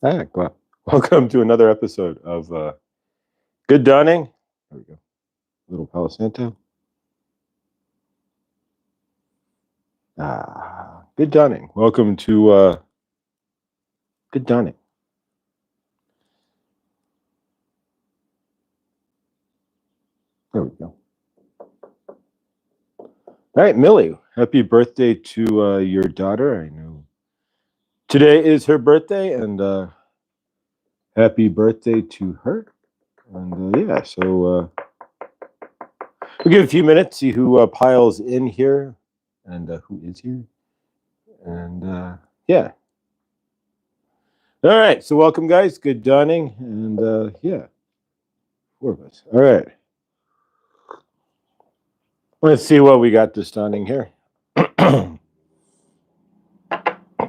Well, welcome to another episode of Good Dawning. There we go. Little Palo Santo. Good Dawning. Welcome to Good Dawning. There we go. All right, Millie. Happy birthday to your daughter. I know today is her birthday, and happy birthday to her. And so we'll give it a few minutes, see who piles in here and who is here. And yeah. All right. So welcome, guys. Good dawning. And yeah, 4 of us. All right. Let's see what we got this dawning here.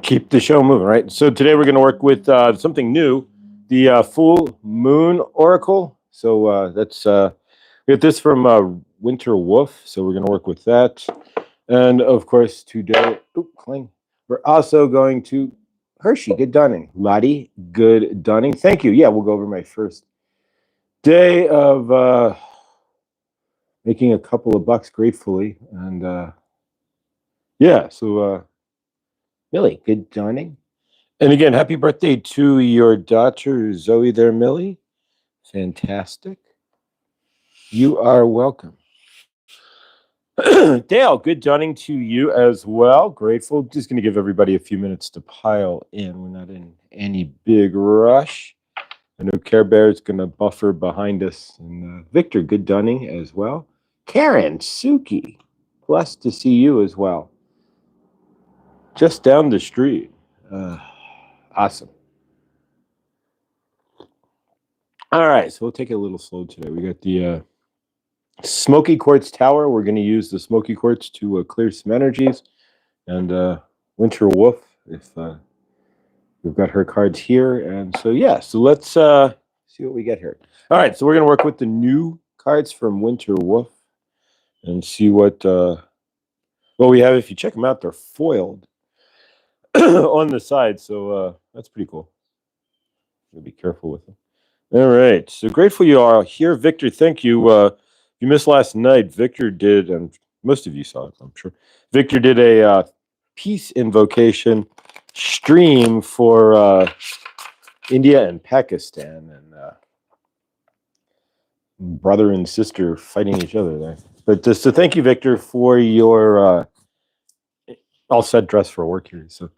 Keep the show moving, right? So today we're going to work with something new, the full moon oracle. So that's we got this from Winter Wolf. So we're going to work with that. And of course, today, we're also going to Hershey, good dawning. Lottie, good dawning. Thank you. Yeah, we'll go over my first day of making a couple of bucks gratefully. And yeah, so Millie, good dawning. And again, happy birthday to your daughter, Zoe there, Millie. Fantastic. You are welcome. Dale, good dawning to you as well. Grateful. Just going to give everybody a few minutes to pile in. We're not in any big rush. I know Care Bear is going to buffer behind us. And Victor, good dawning as well. Karen, Suki, blessed to see you as well. Just down the street. Awesome. All right, so we'll take it a little slow today. We got the Smoky Quartz Tower. We're going to use the Smoky Quartz to clear some energies. And Winter Wolf, if we've got her cards here. And so, yeah, so let's see what we get here. All right, so we're going to work with the new cards from Winter Wolf and see what we have. If you check them out, they're foiled on the side. So that's pretty cool. Be careful with them. All right, so grateful you are here. Victor, thank you. You missed last night. Victor did, and most of you saw it, I'm sure. Victor did a peace invocation stream for India and Pakistan, and brother and sister fighting each other there. But so thank you, Victor, for your all set dress for work here. So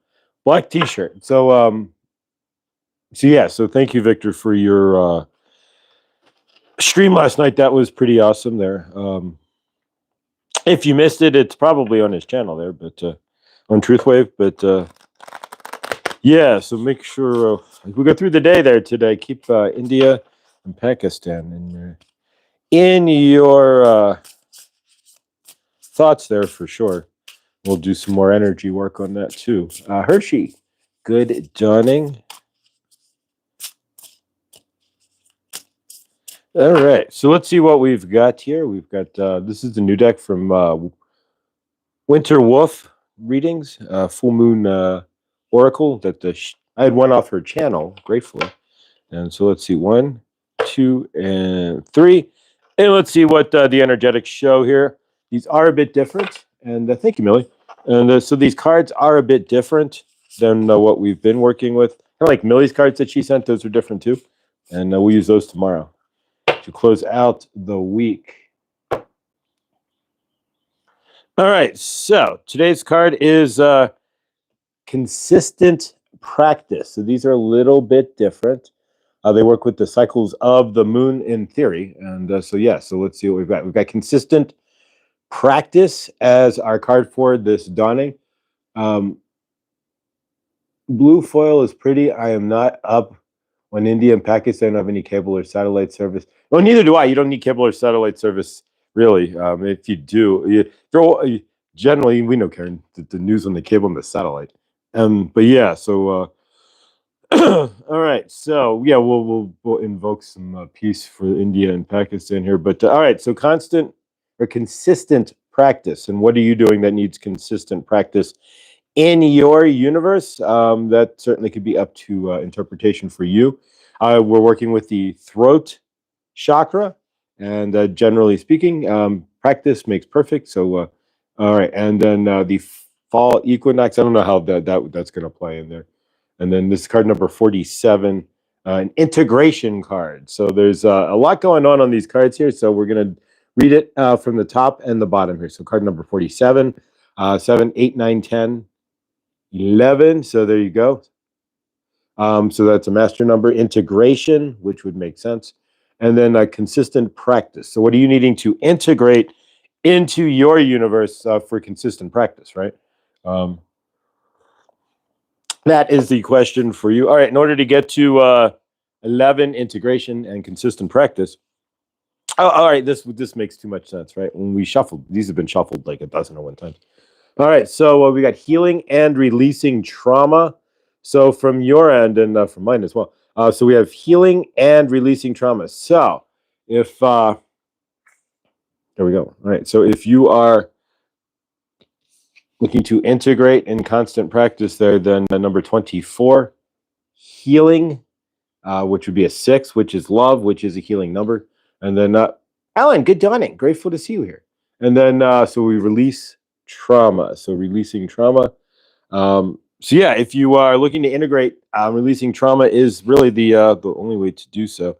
black T-shirt. So yeah. So thank you, Victor, for your stream last night. That was pretty awesome there. If you missed it, it's probably on his channel there, but on Truthwave. But yeah, so make sure we go through the day there today. Keep India and Pakistan in your thoughts there for sure. We'll do some more energy work on that too. Hershey, good dawning. All right, so let's see what we've got here. We've got this is the new deck from Winter Wolf readings, Full Moon Oracle. That I had one off her channel, gratefully. And so let's see, 1, 2, and 3, and let's see what the energetics show here. These are a bit different, and thank you, Millie. And so these cards are a bit different than what we've been working with. Kind of like Millie's cards that she sent; those are different too, and we'll use those tomorrow to close out the week. All right, so today's card is consistent practice. So these are a little bit different. They work with the cycles of the moon in theory. And so yeah, so let's see what we've got. We've got consistent practice as our card for this dawning. Blue foil is pretty. I am not up when India and Pakistan don't have any cable or satellite service. Well, neither do I. You don't need cable or satellite service, really. If you do, generally, we know, Karen, the news on the cable and the satellite. But yeah, so all right. So yeah, we'll invoke some peace for India and Pakistan here. But all right, so constant or consistent practice. And what are you doing that needs consistent practice in your universe. That certainly could be up to interpretation for you. We're working with the throat chakra, and generally speaking, practice makes perfect. So, all right, and then the fall equinox. I don't know how that's going to play in there. And then this card number 47, an integration card. So there's a lot going on these cards here. So we're going to read it from the top and the bottom here. So card number 47, 7, 8, 9, 10, 11. So there you go. So that's a master number. Integration, which would make sense. And then a consistent practice. So what are you needing to integrate into your universe for consistent practice, right? That is the question for you. All right, in order to get to 11, integration and consistent practice. Oh, all right, this makes too much sense, right? When we shuffled, these have been shuffled like a dozen or one times. All right, so we got healing and releasing trauma. So from your end and from mine as well. So we have healing and releasing trauma. So if there we go. All right, so if you are looking to integrate in constant practice there, then number 24, healing, which would be a 6, which is love, which is a healing number. And then Alan, good dawning. Grateful to see you here. And then so we release trauma. So releasing trauma. So yeah, if you are looking to integrate, releasing trauma is really the only way to do so.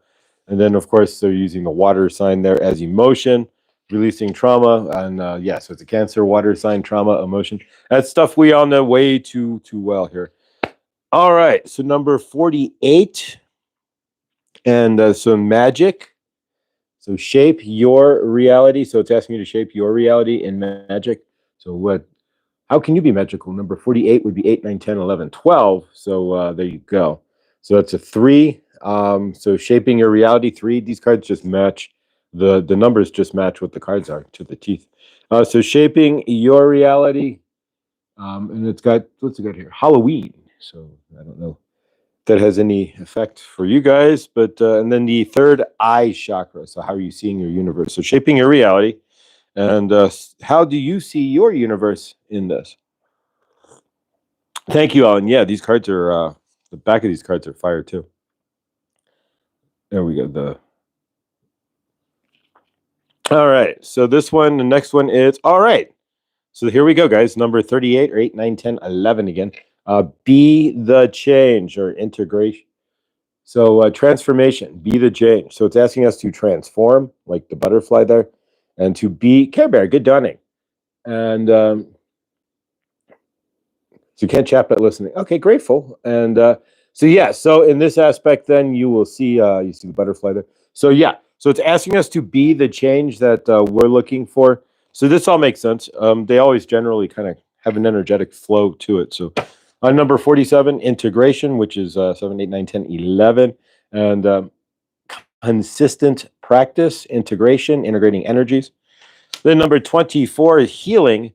And then of course they're using the water sign there as emotion, releasing trauma, and yeah, so it's a Cancer, water sign, trauma, emotion. That's stuff we all know way too well here. All right, so number 48, and so magic. So shape your reality. So it's asking you to shape your reality in magic. So how can you be magical? Number 48 would be 8, 9, 10, 11, 12. So there you go. So that's a 3. So shaping your reality, 3. These cards just match. The numbers just match what the cards are to the teeth. So shaping your reality. And it's got, what's it got here? Halloween. So I don't know that has any effect for you guys, but and then the third eye chakra. So how are you seeing your universe? So shaping your reality, and how do you see your universe in this? Thank you, Alan. Yeah, these cards are the back of these cards are fire too. There we go. All right. So this one, the next one is all right. So here we go, guys. Number 38 or 8, 9, 10, 11 again. Be the change or integration. So transformation, be the change. So it's asking us to transform, like the butterfly there, and to be Care Bear. Good dawning. And so you can't chat but listening. Okay, grateful. And so yeah, so in this aspect, then you will see you see the butterfly there. So yeah, so it's asking us to be the change that we're looking for. So this all makes sense. They always generally kind of have an energetic flow to it. So on number 47, integration, which is 7, 8, 9, 10, 11. And consistent practice, integration, integrating energies. Then number 24 is healing,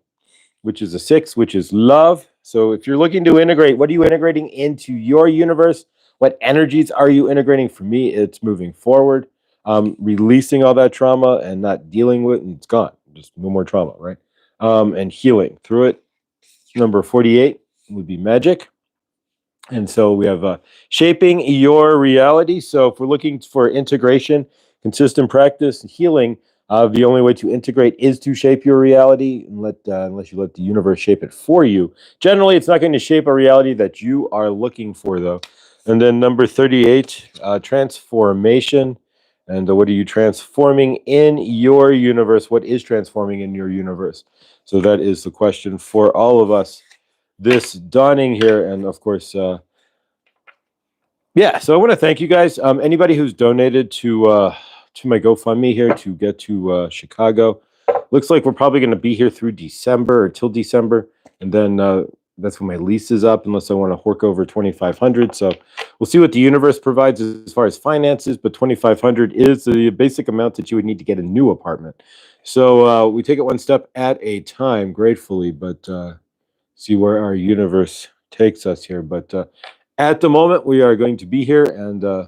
which is a 6, which is love. So if you're looking to integrate, what are you integrating into your universe? What energies are you integrating? For me, it's moving forward, releasing all that trauma and not dealing with it, and it's gone. Just no more trauma, right? And healing through it. Number 48 would be magic. And so we have shaping your reality. So if we're looking for integration, consistent practice, healing, the only way to integrate is to shape your reality, and unless you let the universe shape it for you. Generally, it's not going to shape a reality that you are looking for, though. And then number 38, transformation. And what are you transforming in your universe? What is transforming in your universe? So that is the question for all of us this dawning here. And of course, yeah, so I want to thank you guys. Anybody who's donated to my GoFundMe here to get to Chicago. Looks like we're probably going to be here through December or till December, and then that's when my lease is up, unless I want to hork over 2,500. So we'll see what the universe provides as far as finances, but 2,500 is the basic amount that you would need to get a new apartment. So we take it one step at a time, gratefully, but see where our universe takes us here. But at the moment, we are going to be here, and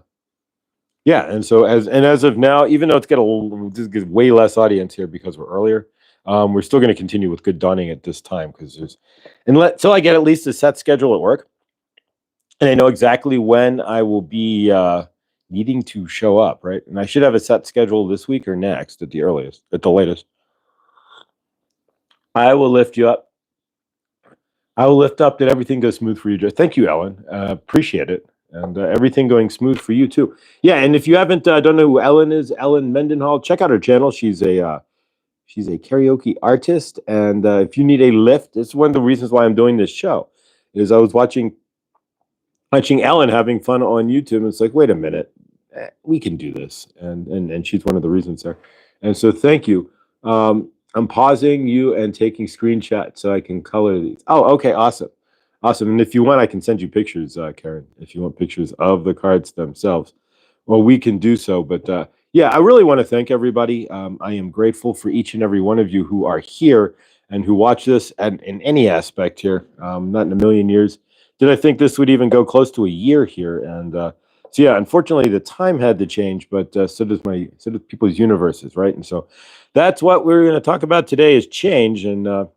yeah, and so as of now, even though it's got this gets way less audience here because we're earlier, we're still going to continue with good dawning at this time because until I get at least a set schedule at work, and I know exactly when I will be needing to show up, right? And I should have a set schedule this week or next at the earliest, at the latest. I will lift you up. I will lift up that everything goes smooth for you, Joe. Thank you, Ellen. Appreciate it. And everything going smooth for you, too. Yeah, and if you haven't, don't know who Ellen is, Ellen Mendenhall, check out her channel. She's a karaoke artist. And if you need a lift, it's one of the reasons why I'm doing this show, is I was watching Ellen having fun on YouTube. And it's like, wait a minute, we can do this. And she's one of the reasons there. And so thank you. I'm pausing you and taking screenshots so I can color these. Oh, okay, awesome. Awesome. And if you want, I can send you pictures, Karen, if you want pictures of the cards themselves. Well, we can do so. But yeah, I really want to thank everybody. I am grateful for each and every one of you who are here and who watch this and in any aspect here. Not in a million years did I think this would even go close to a year here. And so yeah, unfortunately, the time had to change, but so does people's universes, right? And so that's what we're going to talk about today is change. And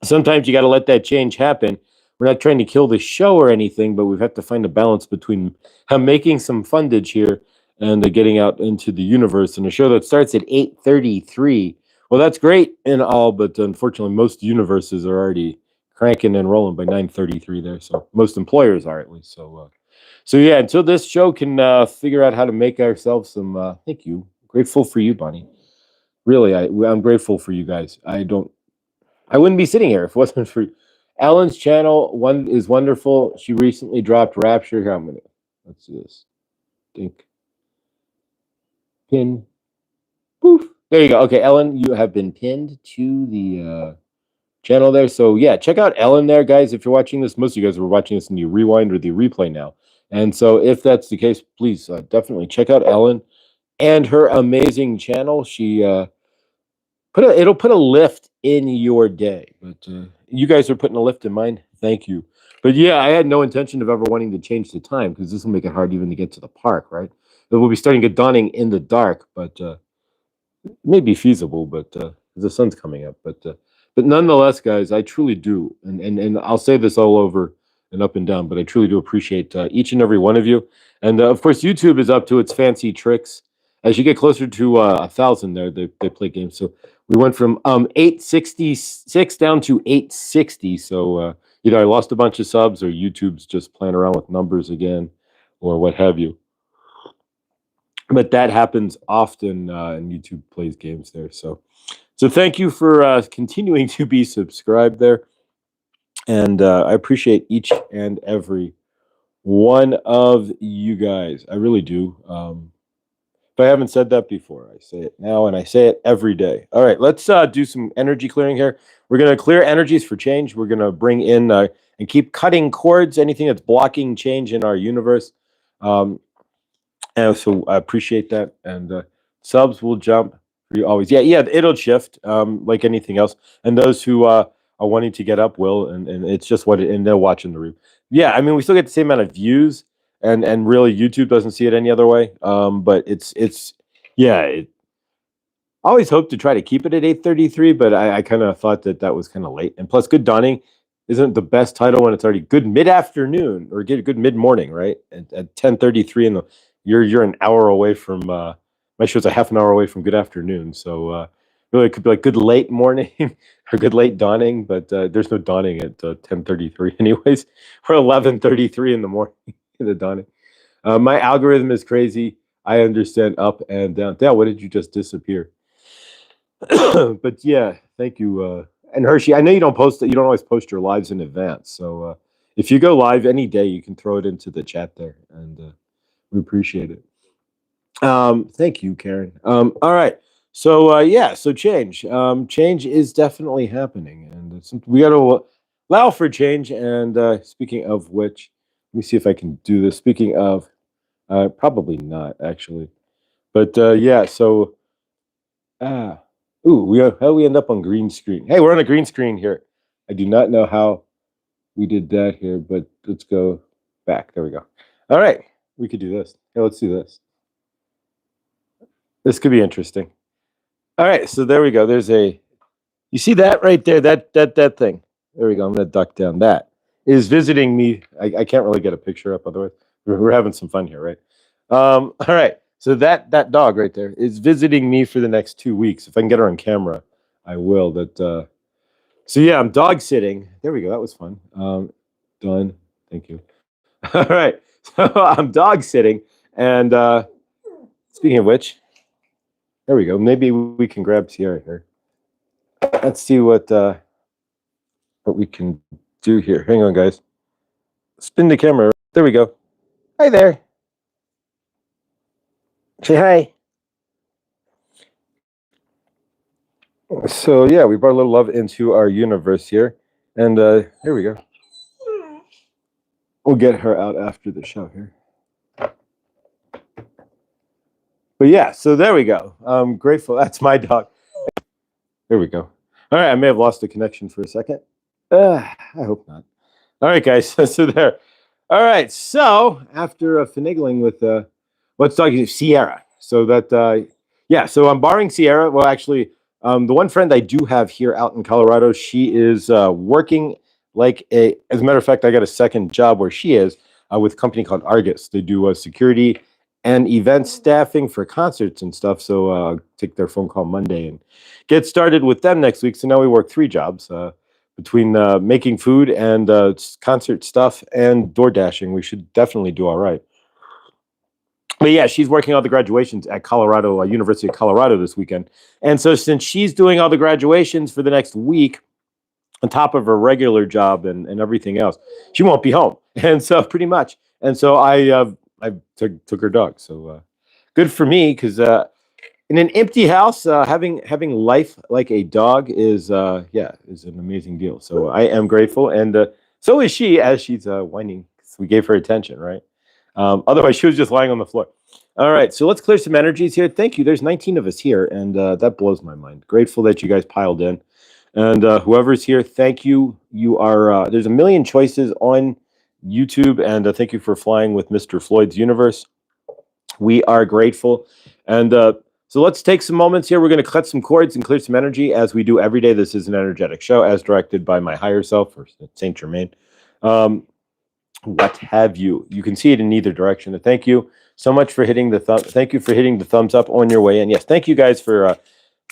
sometimes you got to let that change happen. We're not trying to kill the show or anything, but we have to find a balance between making some fundage here and getting out into the universe. And a show that starts at 8:33. Well, that's great and all, but unfortunately, most universes are already cranking and rolling by 9:33 there. So most employers are at least. So yeah, until this show can figure out how to make ourselves some. Thank you. Grateful for you, Bonnie. Really, I'm grateful for you guys. I wouldn't be sitting here if it wasn't for Ellen's channel. One is wonderful. She recently dropped Rapture. Here, let's do this. Think. Pin. Poof. There you go. Okay, Ellen, you have been pinned to the channel there. So yeah, check out Ellen there, guys. If you're watching this, most of you guys are watching this in the rewind or the replay now. And so if that's the case, please definitely check out Ellen and her amazing channel. She it'll put a lift in your day. But you guys are putting a lift in mine. Thank you. But yeah, I had no intention of ever wanting to change the time because this will make it hard even to get to the park, right? It will be starting to get dawning in the dark, but it may be feasible, but the sun's coming up. But nonetheless, guys, I truly do, and I'll say this all over and up and down, but I truly do appreciate each and every one of you. And of course, YouTube is up to its fancy tricks. As you get closer to 1,000, there they play games. So we went from 866 down to 860. So either I lost a bunch of subs, or YouTube's just playing around with numbers again, or what have you. But that happens often, and YouTube plays games there. So thank you for continuing to be subscribed there. And I appreciate each and every one of you guys. I really do. If I haven't said that before, I say it now, and I say it every day. All right, let's do some energy clearing here. We're going to clear energies for change. We're going to bring in and keep cutting cords, anything that's blocking change in our universe. And so I appreciate that. And subs will jump for you always. Yeah, it'll shift like anything else. And those who are wanting to get up will, and it's just and they'll watch in the room. Yeah, I mean, we still get the same amount of views, and really YouTube doesn't see it any other way. But I always hope to try to keep it at 8:33, but I kind of thought that was kind of late. And plus, Good Dawning isn't the best title when it's already good mid-afternoon or good mid-morning, right? At 10:33 in the you're an hour away from my show's a half an hour away from good afternoon. So really it could be like good late morning or good late dawning, but there's no dawning at 10:33 anyways, or 11:33 in the morning in the dawning. My algorithm is crazy. I understand up and down. Dale, what did you just disappear? But yeah, thank you. And Hershey, I know you don't always post your lives in advance. So if you go live any day, you can throw it into the chat there, and we appreciate it. Thank you, Karen. All right. So so change. Change is definitely happening, and we got to allow for change. And speaking of which, let me see if I can do this. Speaking of, probably not actually, but yeah. So, how we end up on green screen? Hey, we're on a green screen here. I do not know how we did that here, but let's go back. There we go. All right, we could do this. Hey, let's do this. This could be interesting. All right, so there we go. There's a You see that right there? That thing. There we go. I'm going to duck down. That is visiting me. I can't really get a picture up, otherwise we're having some fun here, right? All right. So that dog right there is visiting me for the next 2 weeks. If I can get her on camera, I will. So yeah, I'm dog sitting. There we go. That was fun. Done. Thank you. All right. So I'm dog sitting, and speaking of which, there we go. Maybe we can grab Sierra here. Let's see what we can do here. Hang on, guys. Spin the camera. There we go. Hi there. Say hi. So yeah, we brought a little love into our universe here, and here we go. We'll get her out after the show here. But yeah, so there we go. I'm grateful. That's my dog. There we go. All right, I may have lost the connection for a second. I hope not. All right, guys. So there. All right. So after finagling with let's talk to Sierra. So that yeah. So I'm borrowing Sierra. Well, actually, the one friend I do have here out in Colorado, she is working like a. As a matter of fact, I got a second job where she is with a company called Argus. They do security and event staffing for concerts and stuff. So take their phone call Monday and get started with them next week. So now we work 3 jobs. Between making food and concert stuff and door dashing, we should definitely do all right. But yeah, she's working all the graduations at Colorado, University of Colorado this weekend. And so since she's doing all the graduations for the next week, on top of her regular job and everything else, she won't be home. And so pretty much. And so I took her dog. So good for me, because in an empty house, having life like a dog is an amazing deal. So I am grateful, and so is she, as she's whining. We gave her attention, right? Otherwise, she was just lying on the floor. All right, so let's clear some energies here. Thank you. There's 19 of us here, and that blows my mind. Grateful that you guys piled in, and whoever's here, thank you. You are there's a million choices on YouTube, and thank you for flying with Mr. Floyd's universe. We are grateful, and so let's take some moments here. We're going to cut some cords and clear some energy, as we do every day. This is an energetic show, as directed by my higher self, or Saint Germain. What have you? You can see it in either direction. And thank you so much for hitting the thumb. Thank you for hitting the thumbs up on your way in. Yes, thank you guys for.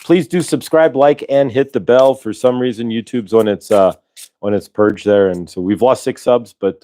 Please do subscribe, like, and hit the bell. For some reason, YouTube's on its purge there, and so we've lost 6 subs, but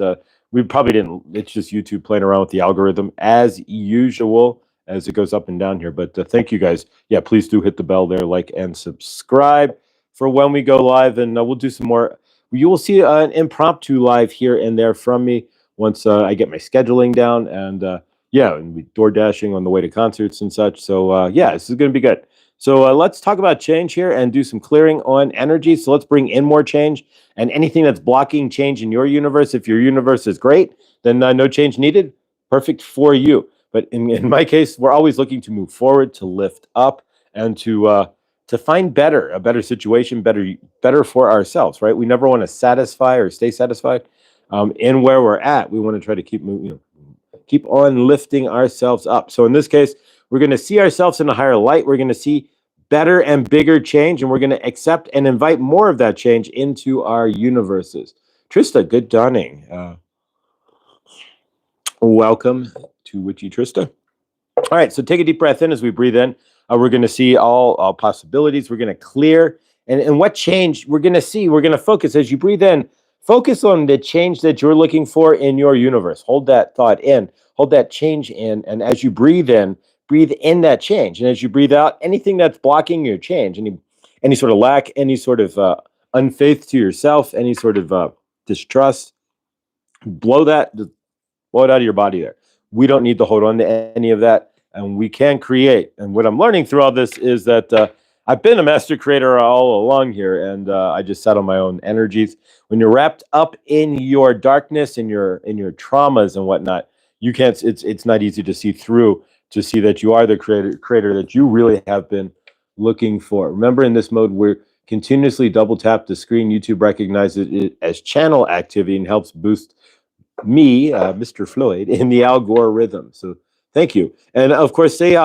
we probably didn't. It's just YouTube playing around with the algorithm as usual, as it goes up and down here. But thank you guys. Yeah, please do hit the bell there, like and subscribe for when we go live, and we'll do some more. You will see an impromptu live here and there from me once I get my scheduling down, and yeah, and we door dashing on the way to concerts and such. So yeah, this is going to be good. So let's talk about change here and do some clearing on energy. So let's bring in more change, and anything that's blocking change in your universe. If your universe is great, then no change needed. Perfect for you. But in my case, we're always looking to move forward, to lift up, and to find a better situation, better for ourselves, right? We never want to satisfy or stay satisfied in where we're at. We want to try to keep moving, keep on lifting ourselves up. So in this case, we're going to see ourselves in a higher light. We're going to see better and bigger change, and we're going to accept and invite more of that change into our universes. Trista, good dawning. Welcome to Witchy Trista. All right, so take a deep breath in as we breathe in. We're going to see all possibilities. We're going to clear. And what change we're going to see, we're going to focus as you breathe in. Focus on the change that you're looking for in your universe. Hold that thought in. Hold that change in. And as you breathe in that change. And as you breathe out, anything that's blocking your change, any sort of lack, any sort of unfaith to yourself, any sort of distrust, blow it out of your body there. We don't need to hold on to any of that. And we can create. And what I'm learning through all this is that I've been a master creator all along here, and I just sat on my own energies. When you're wrapped up in your darkness, in your traumas and whatnot, you can't. It's not easy to see through, to see that you are the creator that you really have been looking for. Remember, in this mode, we're continuously double tap the screen. YouTube recognizes it as channel activity and helps boost me, Mr. Floyd, in the algorithm. So thank you. And of course, say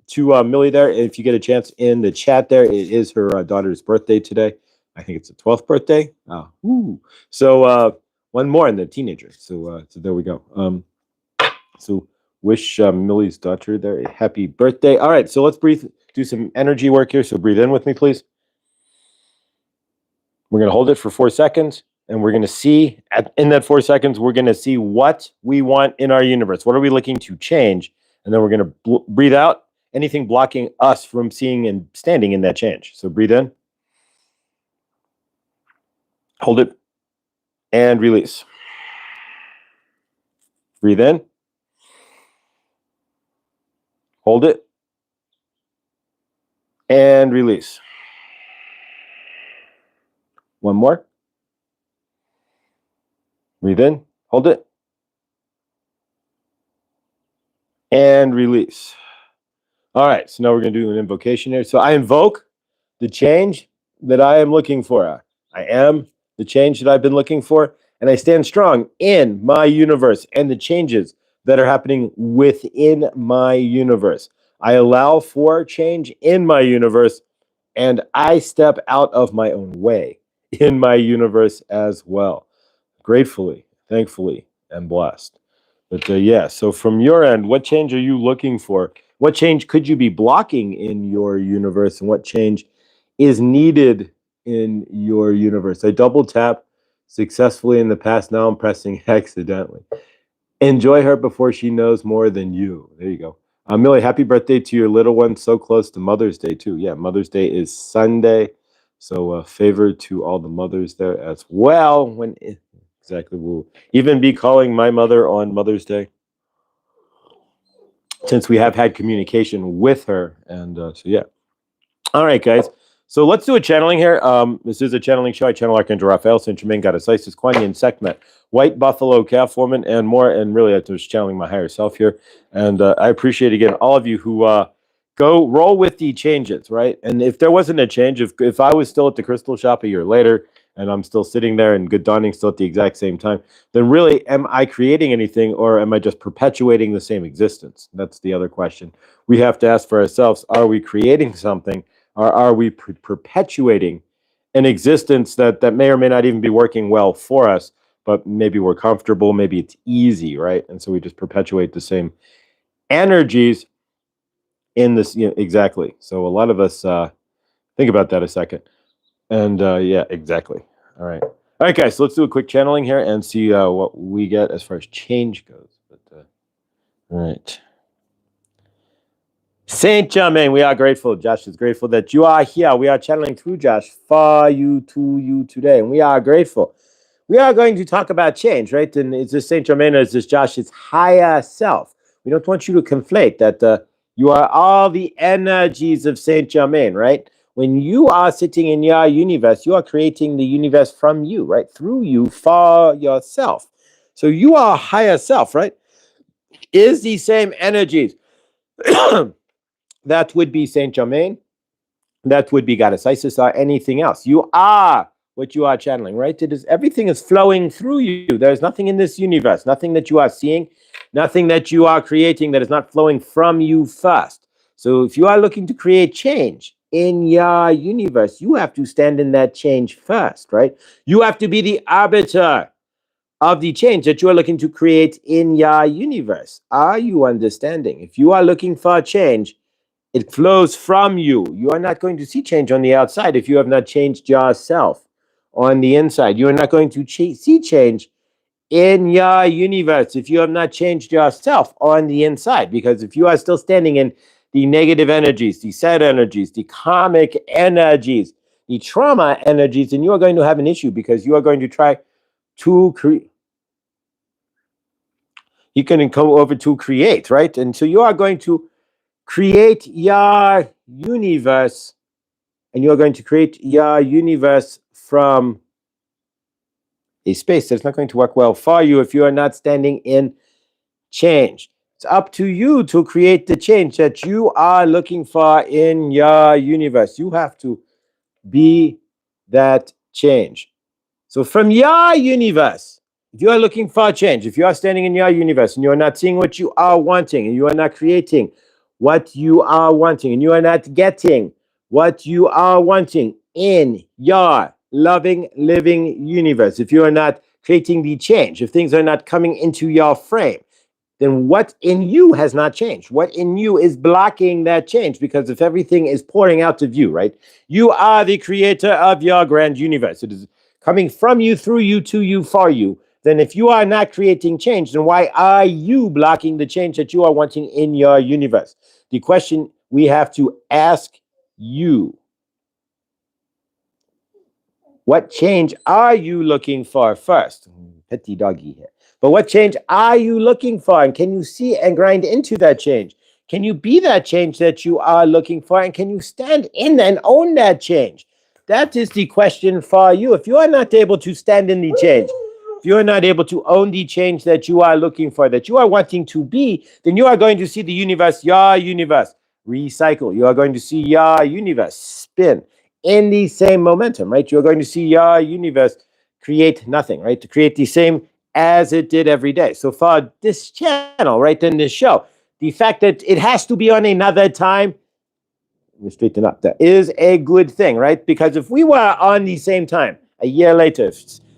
to Millie there. If you get a chance in the chat there, it is her daughter's birthday today. I think it's the 12th birthday. Oh, ooh. So one more in the teenager. So there we go. So wish Millie's daughter there a happy birthday. All right, so let's do some energy work here. So breathe in with me, please. We're going to hold it for 4 seconds, and we're going to see, in that 4 seconds, we're going to see what we want in our universe. What are we looking to change? And then we're going to breathe out anything blocking us from seeing and standing in that change. So breathe in. Hold it, and release. Breathe in. Hold it, and release. One more. Breathe in, hold it, and release. All right, so now we're going to do an invocation here. So I invoke the change that I am looking for. I am the change that I've been looking for, and I stand strong in my universe and the changes that are happening within my universe. I allow for change in my universe, and I step out of my own way in my universe as well. Gratefully, thankfully, and blessed. But yeah, so from your end, what change are you looking for? What change could you be blocking in your universe, and what change is needed in your universe? I double tap successfully in the past. Now I'm pressing accidentally. Enjoy her before she knows more than you. There you go. Millie, happy birthday to your little one. So close to Mother's Day, too. Yeah, Mother's Day is Sunday. So favor to all the mothers there as well. Exactly, we'll even be calling my mother on Mother's Day, since we have had communication with her. And so, yeah. All right, guys. So let's do a channeling here. This is a channeling show. I channel Archangel Raphael, Saint Germain, Goddess Isis, Kuan Yin, Sekhmet, White Buffalo, Calf Woman, and more. And really, I'm just channeling my higher self here. And I appreciate, again, all of you who go roll with the changes, right? And if there wasn't a change, if I was still at the crystal shop a year later, and I'm still sitting there and good dawning still at the exact same time, then really, am I creating anything, or am I just perpetuating the same existence? That's the other question. We have to ask for ourselves, are we creating something, or are we perpetuating an existence that may or may not even be working well for us, but maybe we're comfortable, maybe it's easy, right? And so we just perpetuate the same energies in this, exactly. So a lot of us, think about that a second. And yeah, exactly. All right, guys. So let's do a quick channeling here and see what we get as far as change goes. But all right, Saint Germain, we are grateful. Josh is grateful that you are here. We are channeling through Josh for you, to you today, and we are grateful. We are going to talk about change, right? And is this Saint Germain, or is this Josh's higher self? We don't want you to conflate that you are all the energies of Saint Germain, right? When you are sitting in your universe, you are creating the universe from you, right? Through you, for yourself. So you are higher self, right? Is the same energies. That would be Saint Germain. That would be Goddess Isis, or anything else. You are what you are channeling, right? Everything is flowing through you. There's nothing in this universe, nothing that you are seeing, nothing that you are creating that is not flowing from you first. So if you are looking to create change in your universe, you have to stand in that change first, right? You have to be the arbiter of the change that you are looking to create in your universe. Are you understanding? If you are looking for change, it flows from you. You are not going to see change on the outside if you have not changed yourself on the inside. You are not going to see change in your universe if you have not changed yourself on the inside. Because if you are still standing in the negative energies, the sad energies, the karmic energies, the trauma energies, then you are going to have an issue, because you are going to try to create. You can come over to create, right? And so you are going to create your universe, and you're going to create your universe from a space that's not going to work well for you if you are not standing in change. It's up to you to create the change that you are looking for in your universe. You have to be that change. So from your universe, if you are looking for change, if you are standing in your universe and you are not seeing what you are wanting, and you are not creating what you are wanting, and you are not getting what you are wanting in your loving, living universe, if you are not creating the change, if things are not coming into your frame, then what in you has not changed? What in you is blocking that change? Because if everything is pouring out of you, right? You are the creator of your grand universe. It is coming from you, through you, to you, for you. Then if you are not creating change, then why are you blocking the change that you are wanting in your universe? The question we have to ask you: what change are you looking for first? Petty doggy here. But what change are you looking for? And can you see and grind into that change? Can you be that change that you are looking for? And can you stand in and own that change? That is the question for you. If you are not able to stand in the change, if you are not able to own the change that you are looking for, that you are wanting to be, then you are going to see the universe, your universe, recycle. You are going to see your universe spin in the same momentum, right? You're going to see your universe create nothing, right? To create the same as it did every day. So for this channel, right, in this show, the fact that it has to be on another time, let me straighten up, that is a good thing, right? Because if we were on the same time a year later,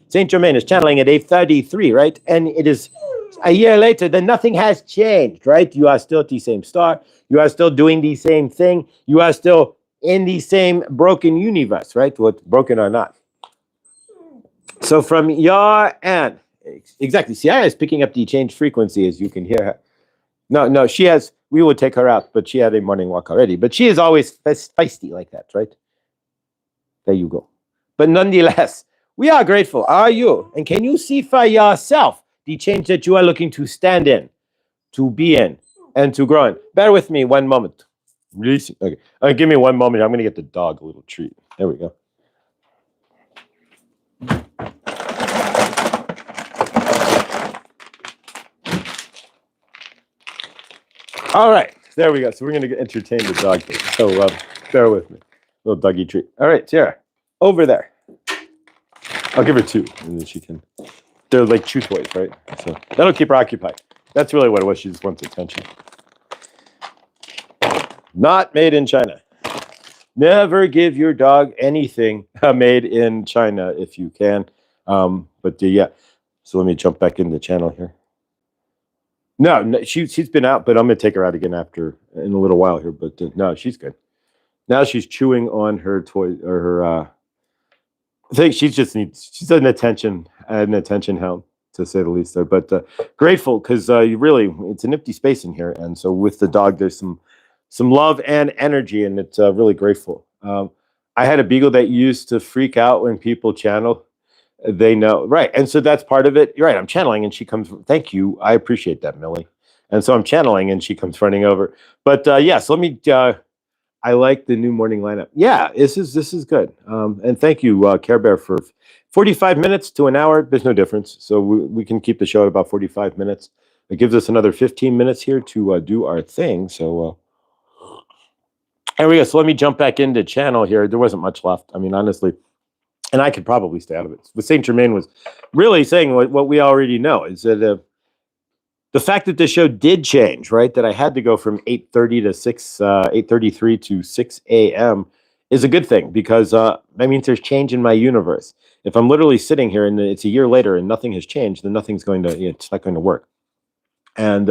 Saint Germain is channeling at 8:33, right? And it is a year later, then nothing has changed, right? You are still at the same star. You are still doing the same thing. You are still in the same broken universe, right? What's broken or not. So from your end, exactly. Sierra is picking up the change frequency, as you can hear her. No, she has, we would take her out, but she had a morning walk already. But she is always feisty like that, right? There you go. But nonetheless, we are grateful. Are you? And can you see for yourself the change that you are looking to stand in, to be in, and to grow in? Bear with me one moment. Okay. Give me one moment. I'm going to get the dog a little treat. There we go. All right. There we go. So we're going to entertain the dog here. So bear with me. Little doggy treat. All right, Sierra. Over there. I'll give her two, and then she can. They're like chew toys, right? So that'll keep her occupied. That's really what it was. She just wants attention. Not made in China. Never give your dog anything made in China if you can. Yeah. So let me jump back in the channel here. No, she's been out, but I'm going to take her out again after in a little while here. But no, she's good. Now she's chewing on her toy or her. I think she's an attention hound, to say the least there. But grateful because it's an empty space in here, and so with the dog, there's some love and energy, and it's really grateful. I had a beagle that used to freak out when people channel. They know, right? And so that's part of it. You're right. I'm channeling, and she comes. Thank you. I appreciate that, Millie. And so I'm channeling, and she comes running over. But yes, let me. I like the new morning lineup. Yeah, this is good. And thank you, Care Bear, for 45 minutes to an hour. There's no difference, so we can keep the show at about 45 minutes. It gives us another 15 minutes here to do our thing. So there we go. So let me jump back into channel here. There wasn't much left. I mean, honestly. And I could probably stay out of it. But Saint Germain was really saying what we already know is that the fact that the show did change, right? That I had to go from 8:30 to 8:33 to 6 a.m. is a good thing because that means there's change in my universe. If I'm literally sitting here and it's a year later and nothing has changed, then it's not going to work. And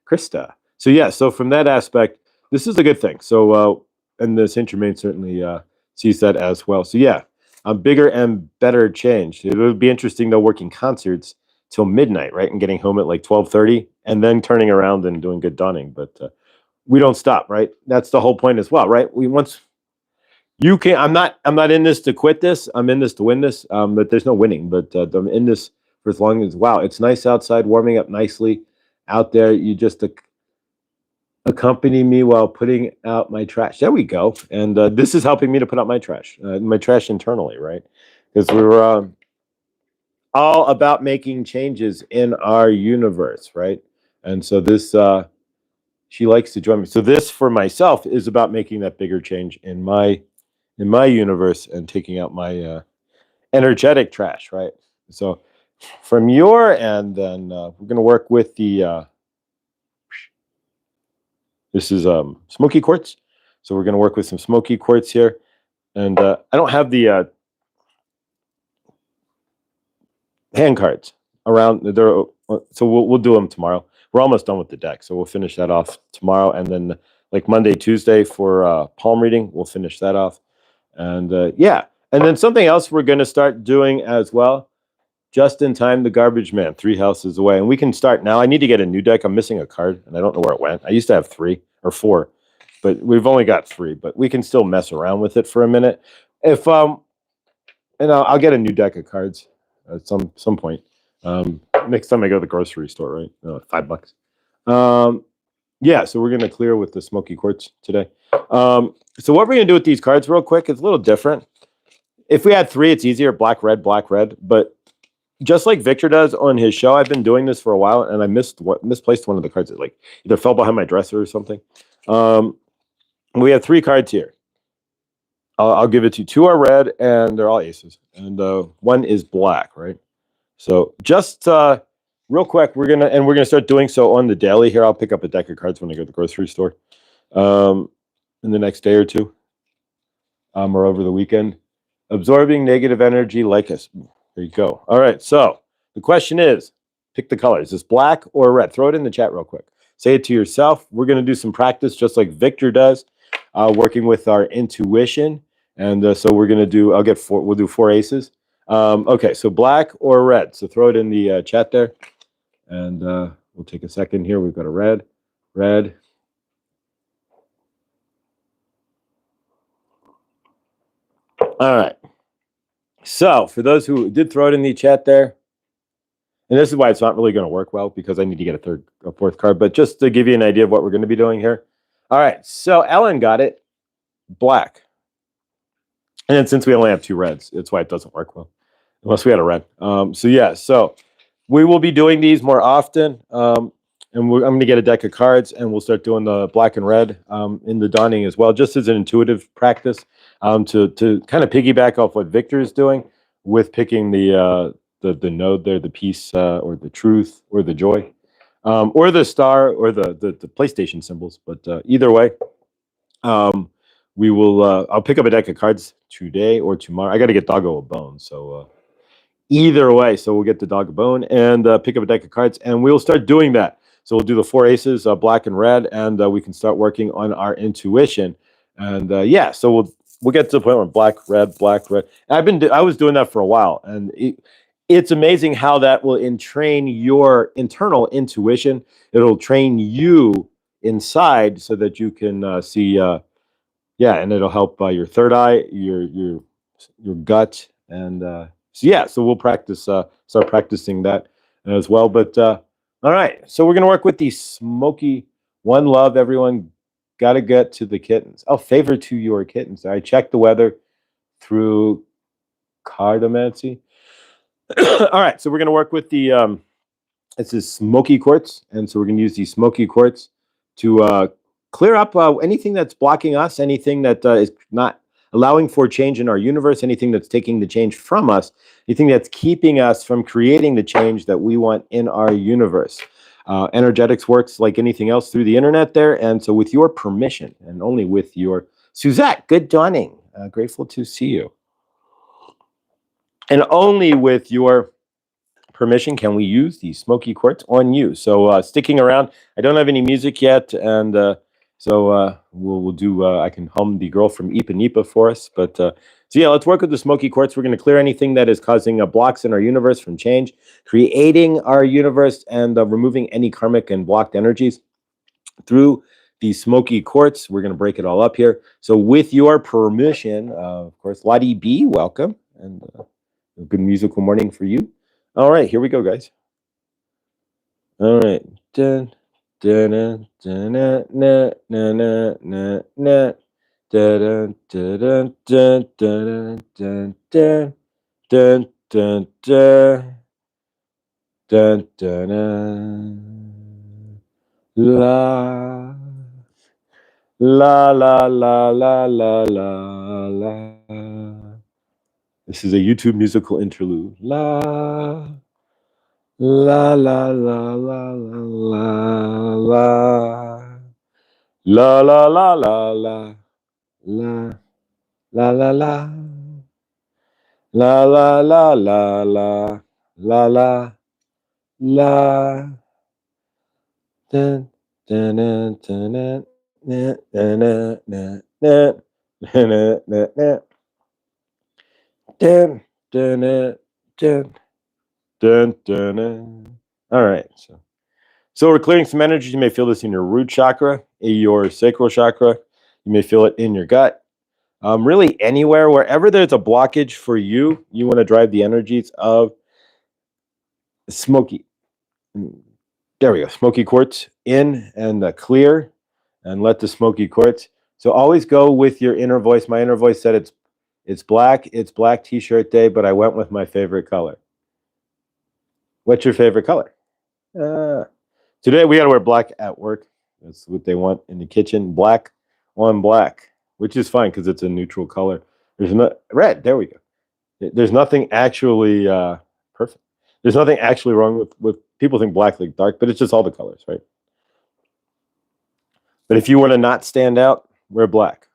Krista. So yeah, so from that aspect, this is a good thing. So and the Saint Germain certainly sees that as well. So yeah. Bigger and better change. It would be interesting though, working concerts till midnight, right, and getting home at like 12:30, and then turning around and doing good donning. But we don't stop, right? That's the whole point as well, right? You can. I'm not in this to quit this. I'm in this to win this. But there's no winning. But I'm in this for as long as it's nice outside, warming up nicely out there. You just accompany me while putting out my trash. There we go. And this is helping me to put out my trash internally, right? Because we were all about making changes in our universe, right? And so this, she likes to join me. So this, for myself, is about making that bigger change in my universe and taking out my energetic trash, right? So from your end, then we're going to work with the This is smoky quartz. So we're going to work with some smoky quartz here. And I don't have the hand cards around there, so we'll do them tomorrow. We're almost done with the deck, so we'll finish that off tomorrow, and then like Monday, Tuesday for palm reading, we'll finish that off. And yeah, and then something else we're going to start doing as well. Just in time, the garbage man, 3 houses away, and we can start now. I need to get a new deck. I'm missing a card, and I don't know where it went. I used to have 3 or 4, but we've only got 3. But we can still mess around with it for a minute. If and I'll get a new deck of cards at some point. Next time I go to the grocery store, right? $5. Yeah, so we're gonna clear with the smoky quartz today. So what we're gonna do with these cards, real quick, it's a little different. If we had 3, it's easier: black, red, black, red. But just like Victor does on his show, I've been doing this for a while, and I misplaced one of the cards. It like either fell behind my dresser or something. We have 3 cards here. I'll give it to you. 2 are red, and they're all aces, and 1 is black, right? So just real quick, we're gonna start doing so on the daily here. I'll pick up a deck of cards when I go to the grocery store in the next day or 2, or over the weekend. Absorbing negative energy like us. There you go. All right. So the question is, pick the colors. Is black or red? Throw it in the chat real quick. Say it to yourself. We're going to do some practice just like Victor does, working with our intuition. And so we're going to do, we'll do 4 aces. Okay. So black or red. So throw it in the chat there. And we'll take a second here. We've got a red. All right. So for those who did throw it in the chat there, and this is why it's not really going to work well, because I need to get a 4th card, but just to give you an idea of what we're going to be doing here. All right. So Ellen got it black. And then since we only have 2 reds, that's why it doesn't work well, unless we had a red. So yeah, so we will be doing these more often. And I'm going to get a deck of cards, and we'll start doing the black and red in the dawning as well, just as an intuitive practice to kind of piggyback off what Victor is doing with picking the node there, the peace or the truth or the joy, or the star or the PlayStation symbols. But either way, we will. I'll pick up a deck of cards today or tomorrow. I got to get Doggo a bone, so either way, so we'll get the dog a bone and pick up a deck of cards, and we'll start doing that. So we'll do the 4 aces, black and red, and we can start working on our intuition. And yeah, so we'll get to the point where black, red. I was doing that for a while, and it's amazing how that will entrain your internal intuition. It'll train you inside so that you can see, yeah, and it'll help your third eye, your gut, and so yeah, so we'll practice, start practicing that as well. But all right, so we're gonna work with the smoky. One love, everyone. Got to get to the kittens. Oh, favor to your kittens. I checked the weather through cardomancy. All right, so we're gonna work with the this is smoky quartz, and so we're gonna use the smoky quartz to clear up anything that's blocking us, anything that is not allowing for change in our universe, anything that's taking the change from us, anything that's keeping us from creating the change that we want in our universe. Energetics works like anything else through the internet there, and so with your permission, and only with your... Suzette, good dawning. Grateful to see you. And only with your permission can we use the smoky quartz on you. So sticking around, I don't have any music yet, and so we'll do, I can hum the girl from Ipanema for us. But so yeah, let's work with the smoky quartz. We're going to clear anything that is causing blocks in our universe from change, creating our universe, and removing any karmic and blocked energies through the smoky quartz. We're going to break it all up here. So with your permission, of course, Lottie B, welcome. And a good musical morning for you. All right, here we go, guys. All right. Dun, dun, dun, dun, dun, dun, dun, dun, dun. Dun, dun, dun, dun, dun, dun, dun, dun, dun, dun, dun, dun. La la la la la la la la. This is a YouTube musical interlude. La la la la la la la la La la la la la la la la la la la la la la la la la. Dun, dun, dun, dun, dun, dun, dun, dun, dun, dun, dun, dun, dun, dun, dun, dun, dun, dun. All right. So we're clearing some energy. You may feel this in your root chakra, your sacral chakra. You may feel it in your gut. Really anywhere, wherever there's a blockage for you, you want to drive the energies of smoky. There we go. Smoky quartz in and clear, and let the smoky quartz. So always go with your inner voice. My inner voice said it's black. It's Black T-shirt day, but I went with my favorite color. What's your favorite color? Today we got to wear black at work. That's what they want in the kitchen. Black on black, which is fine because it's a neutral color. There's no red. There we go. There's nothing actually perfect. There's nothing actually wrong with people think black like dark, but it's just all the colors, right? But if you want to not stand out, wear black.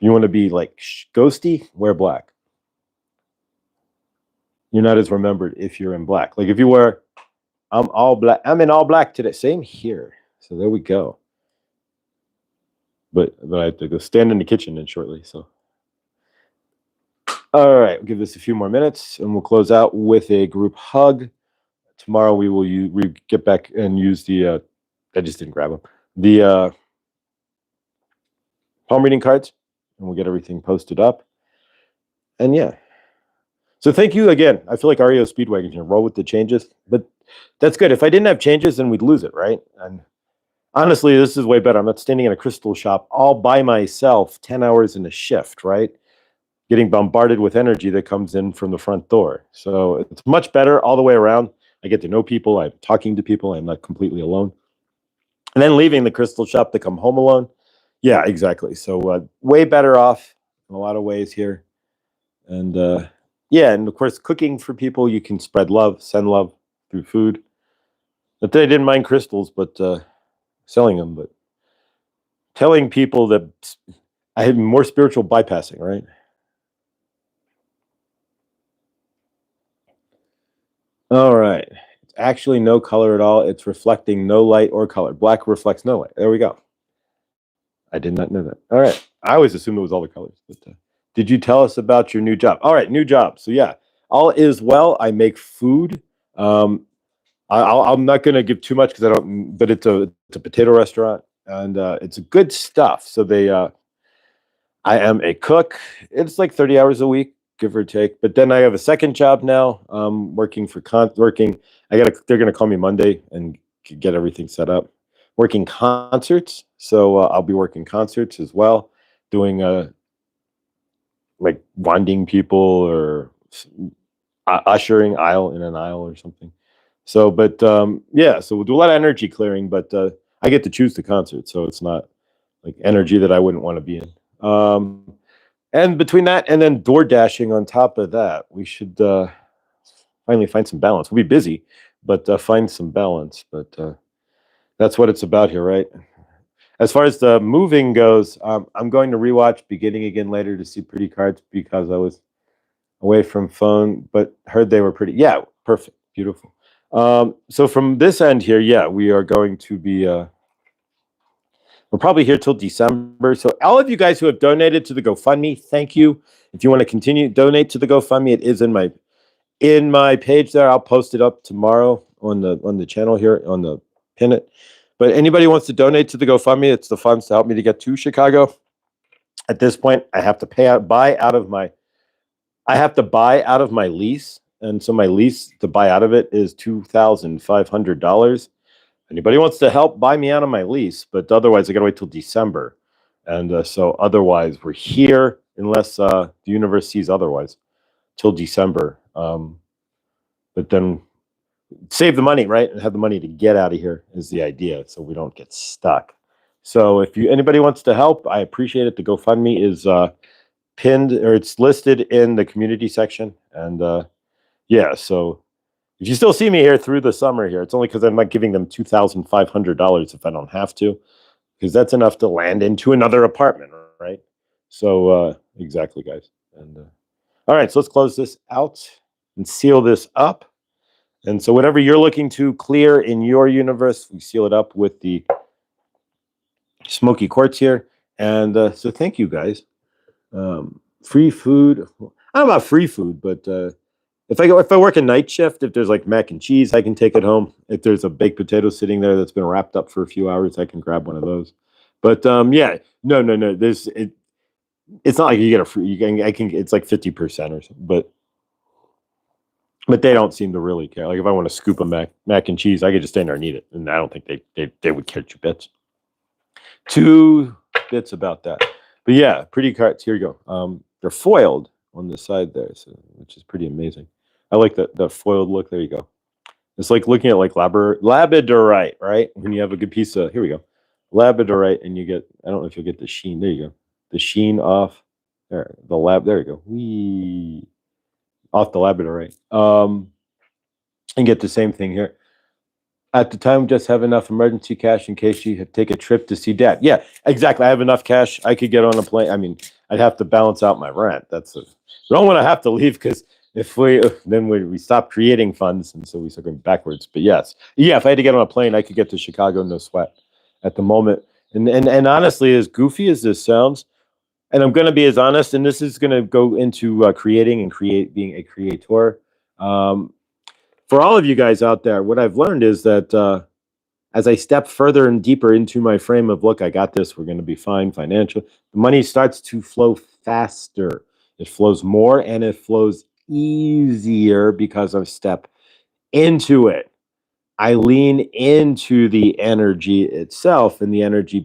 You want to be like ghosty, wear black. You're not as remembered if you're in black. Like if you wear, I'm all black. I'm in all black today. Same here. So there we go. But I have to go stand in the kitchen in shortly. So, all right, we'll give this a few more minutes, and we'll close out with a group hug. Tomorrow we will get back and use the. I just didn't grab them. The palm reading cards, and we'll get everything posted up. And yeah. So thank you again. I feel like REO Speedwagon here. Roll with the changes, but that's good. If I didn't have changes, then we'd lose it, right? And honestly, this is way better. I'm not standing in a crystal shop all by myself, 10 hours in a shift, right? Getting bombarded with energy that comes in from the front door. So it's much better all the way around. I get to know people. I'm talking to people. I'm not completely alone. And then leaving the crystal shop to come home alone. Yeah, exactly. So way better off in a lot of ways here. And yeah, and of course, cooking for people, you can spread love, send love through food. Not that I didn't mind crystals, but selling them, but telling people that I had more spiritual bypassing, right? All right. It's actually no color at all. It's reflecting no light or color. Black reflects no light. There we go. I did not know that. All right. I always assumed it was all the colors. But did you tell us about your new job? All right, new job. So yeah, all is well. I make food. I'm not going to give too much because I don't. But it's a potato restaurant, and it's good stuff. So I am a cook. It's like 30 hours a week, give or take. But then I have a second job now. Working for working. They're going to call me Monday and get everything set up. Working concerts. So I'll be working concerts as well, doing like winding people or ushering aisle in an aisle or something. So, but yeah, so we'll do a lot of energy clearing, but I get to choose the concert, so it's not like energy that I wouldn't want to be in. And between that and then door dashing on top of that, we should finally find some balance. We'll be busy, but find some balance. But that's what it's about here, right? As far as the moving goes, I'm going to rewatch Beginning again later to see pretty cards because I was away from phone, but heard they were pretty. Yeah, perfect, beautiful. So from this end here, yeah, we are going to be. We're probably here till December. So all of you guys who have donated to the GoFundMe, thank you. If you want to continue donate to the GoFundMe, it is in my page there. I'll post it up tomorrow on the channel here on the pin it. But anybody who wants to donate to the GoFundMe, it's the funds to help me to get to Chicago. At this point, I have to buy out of my lease, and so my lease to buy out of it is $2,500. Anybody wants to help buy me out of my lease, but otherwise I got to wait till December, and so otherwise we're here unless the universe sees otherwise till December. But then save the money, right, and have the money to get out of here is the idea, so we don't get stuck. So if anybody wants to help, I appreciate it. The GoFundMe is pinned, or it's listed in the community section, and yeah, so if you still see me here through the summer here, it's only because I'm not giving them $2,500 if I don't have to. because that's enough to land into another apartment, right? So exactly, guys. And all right, so let's close this out and seal this up. And so whatever you're looking to clear in your universe, we seal it up with the smoky quartz here. And so thank you, guys. Free food. I don't know about free food, but if I work a night shift, if there's like mac and cheese, I can take it home. If there's a baked potato sitting there that's been wrapped up for a few hours, I can grab one of those. But yeah, no. It's not like you get a free. It's like 50% or something. But they don't seem to really care. Like if I want to scoop a mac and cheese, I could just stand there and eat it, and I don't think they would care 2 bits. 2 bits about that. But yeah, pretty cards. Here you go. They're foiled on the side there, so which is pretty amazing. I like the foiled look. There you go. It's like looking at like labradorite, right? When you have a good piece of, here we go, labradorite, and you get, I don't know if you'll get the sheen. There you go, the sheen off there. There you go. Wee off the labradorite. And get the same thing here. At the time, just have enough emergency cash in case you take a trip to see dad. Yeah, exactly. I have enough cash. I could get on a plane. I mean, I'd have to balance out my rent. I don't want to have to leave because if we stop creating funds, and so we start going backwards. But yes, yeah, if I had to get on a plane, I could get to Chicago, no sweat. At the moment, and honestly, as goofy as this sounds, and I'm going to be as honest, and this is going to go into creating and being a creator. For all of you guys out there, what I've learned is that as I step further and deeper into my frame of, look, I got this, we're going to be fine financial, the money starts to flow faster. It flows more and it flows easier because I step into it. I lean into the energy itself, and the energy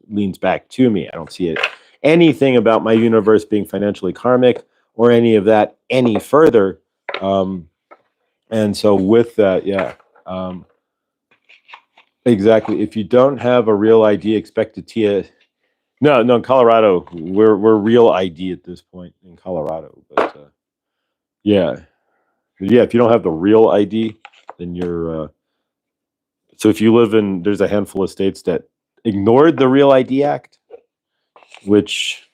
leans back to me. I don't see anything about my universe being financially karmic or any of that any further. And so with that, yeah, exactly. If you don't have a real ID, expect to TIA. No, in Colorado, we're real ID at this point in Colorado. But yeah. If you don't have the real ID, then you're. So if you live there's a handful of states that ignored the Real ID Act, which,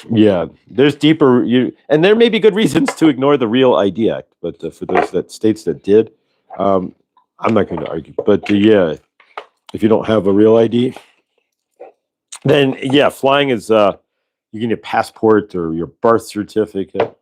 yeah, there's deeper, and there may be good reasons to ignore the Real ID Act, but for those states that did, I'm not going to argue. But yeah, if you don't have a real ID, then yeah, flying is you get a passport or your birth certificate.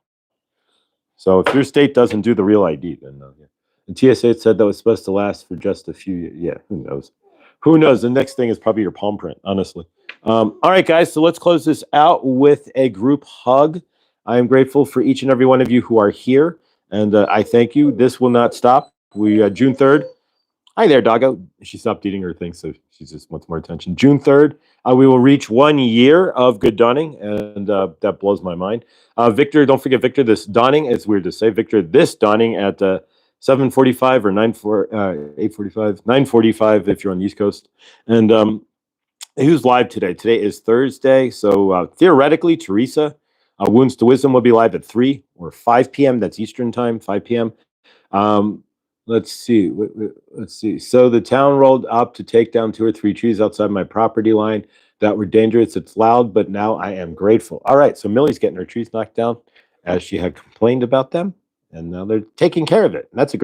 So if your state doesn't do the Real ID, then yeah. And TSA said that was supposed to last for just a few years. Yeah, who knows? Who knows? The next thing is probably your palm print, honestly. All right, guys, so let's close this out with a group hug. I am grateful for each and every one of you who are here, and I thank you. This will not stop. We June 3rd. Hi there, doggo. She stopped eating her thing, so she just wants more attention. June 3rd, we will reach 1 year of Good Dawning, and that blows my mind. Victor, don't forget, Victor, this dawning, it's weird to say, Victor, this dawning at 7:45 or 8:45, 9:45 if you're on the East Coast. And who's live today? Today is Thursday, so theoretically, Teresa, Wounds to Wisdom will be live at 3 or 5 p.m. That's Eastern time, 5 p.m. Let's see. So the town rolled up to take down 2 or 3 trees outside my property line that were dangerous. It's loud, but now I am grateful. All right, so Millie's getting her trees knocked down as she had complained about them, and now they're taking care of it. And that's a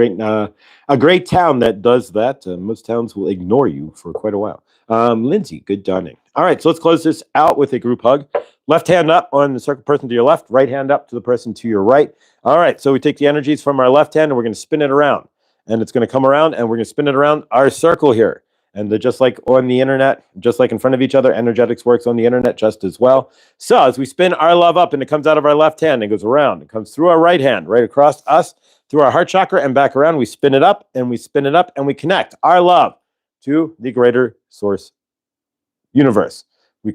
great town that does that. Most towns will ignore you for quite a while. Lindsay, good dawning. All right, so let's close this out with a group hug. Left hand up on the circle person to your left, right hand up to the person to your right. All right, so we take the energies from our left hand and we're going to spin it around. And it's going to come around and we're going to spin it around our circle here. And just like on the internet, just like in front of each other, energetics works on the internet just as well. So as we spin our love up and it comes out of our left hand, it goes around. It comes through our right hand, right across us, through our heart chakra and back around. We spin it up and we spin it up and we connect our love to the greater source universe. We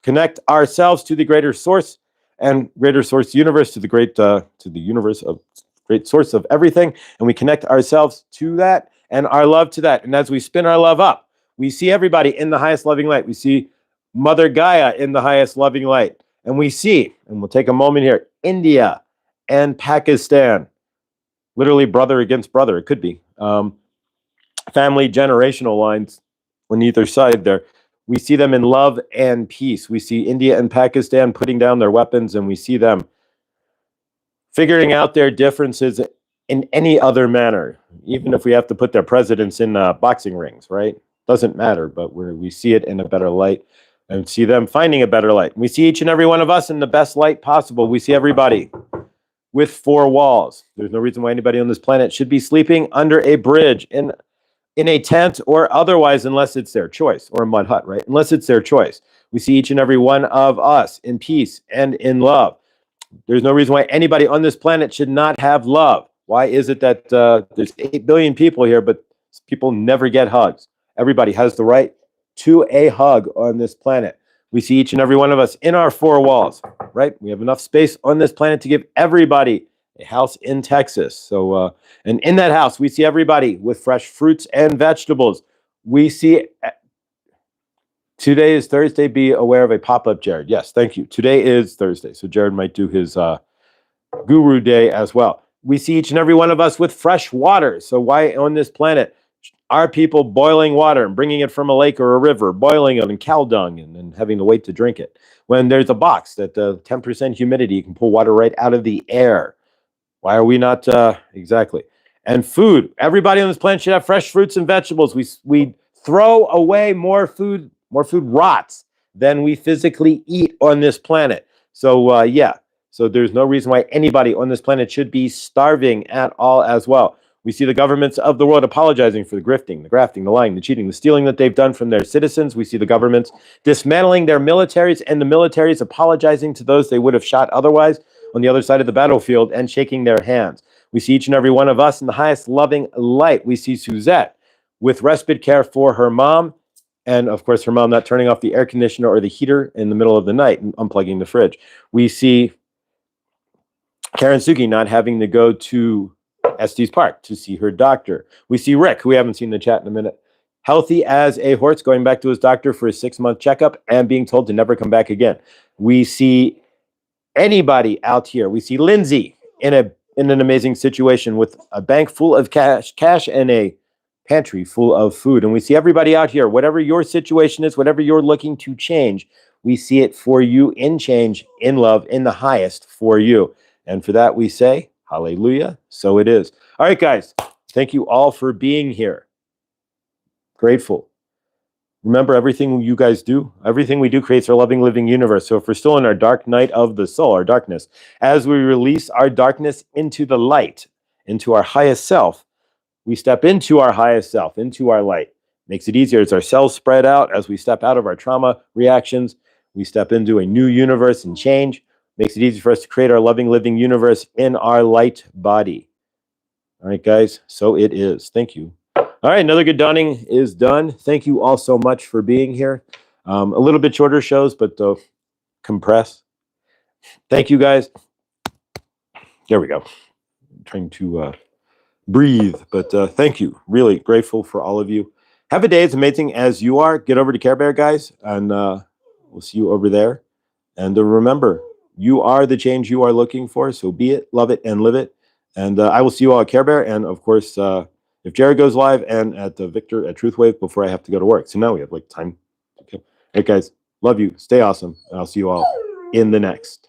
connect ourselves to the greater source and greater source universe, to the universe of great source of everything, and we connect ourselves to that and our love to that. And as we spin our love up, we see everybody in the highest loving light. We see Mother Gaia in the highest loving light. And we see, and we'll take a moment here, India and Pakistan, literally brother against brother, it could be. Family generational lines on either side there. We see them in love and peace. We see India and Pakistan putting down their weapons, and we see them figuring out their differences in any other manner, even if we have to put their presidents in boxing rings, right? Doesn't matter, but we see it in a better light and see them finding a better light. We see each and every one of us in the best light possible. We see everybody with four walls. There's no reason why anybody on this planet should be sleeping under a bridge, in a tent or otherwise, unless it's their choice, or a mud hut, right? Unless it's their choice. We see each and every one of us in peace and in love. There's no reason why anybody on this planet should not have love. Why is it that there's 8 billion people here, but people never get hugs? Everybody has the right to a hug on this planet. We see each and every one of us in our four walls, right? We have enough space on this planet to give everybody a house in Texas. So, and in that house, we see everybody with fresh fruits and vegetables. We see, today is Thursday. Be aware of a pop-up, Jared. Yes, thank you. Today is Thursday, so Jared might do his Guru Day as well. We see each and every one of us with fresh water. So why on this planet are people boiling water and bringing it from a lake or a river, boiling it in cow dung and having to wait to drink it? When there's a box that 10% humidity, you can pull water right out of the air. Why are we not exactly? And food. Everybody on this planet should have fresh fruits and vegetables. We throw away more food rots than we physically eat on this planet. So yeah. So there's no reason why anybody on this planet should be starving at all as well. We see the governments of the world apologizing for the grifting, the grafting, the lying, the cheating, the stealing that they've done from their citizens. We see the governments dismantling their militaries, and the militaries apologizing to those they would have shot otherwise on the other side of the battlefield and shaking their hands. We see each and every one of us in the highest loving light. We see Suzette with respite care for her mom, and of course her mom not turning off the air conditioner or the heater in the middle of the night and unplugging the fridge. We see Karen Suki not having to go to Estes Park to see her doctor. We see Rick, who we haven't seen in the chat in a minute, healthy as a horse, going back to his doctor for his 6-month checkup and being told to never come back again. We see anybody out here. We see Lindsay in an amazing situation with a bank full of cash and a pantry full of food. And we see everybody out here, whatever your situation is, whatever you're looking to change, we see it for you in change, in love, in the highest for you. And for that, we say, hallelujah, so it is. All right, guys, thank you all for being here. Grateful. Remember, everything you guys do, everything we do creates our loving, living universe. So if we're still in our dark night of the soul, our darkness, as we release our darkness into the light, into our highest self, we step into our highest self, into our light. Makes it easier as our cells spread out, as we step out of our trauma reactions, we step into a new universe and change. Makes it easy for us to create our loving, living universe in our light body. All right, guys, so it is. Thank you. All right, another good dawning is done. Thank you all so much for being here. A little bit shorter shows, but compress. Thank you, guys. There we go. I'm trying to breathe, but thank you. Really grateful for all of you. Have a day as amazing as you are. Get over to Care Bear, guys, and we'll see you over there. And remember, you are the change you are looking for, so be it, love it, and live it. And I will see you all at Care Bear. And of course, if Jared goes live, and at Victor at Truthwave before I have to go to work. So now we have like time. Okay. All right, guys, love you. Stay awesome. And I'll see you all in the next.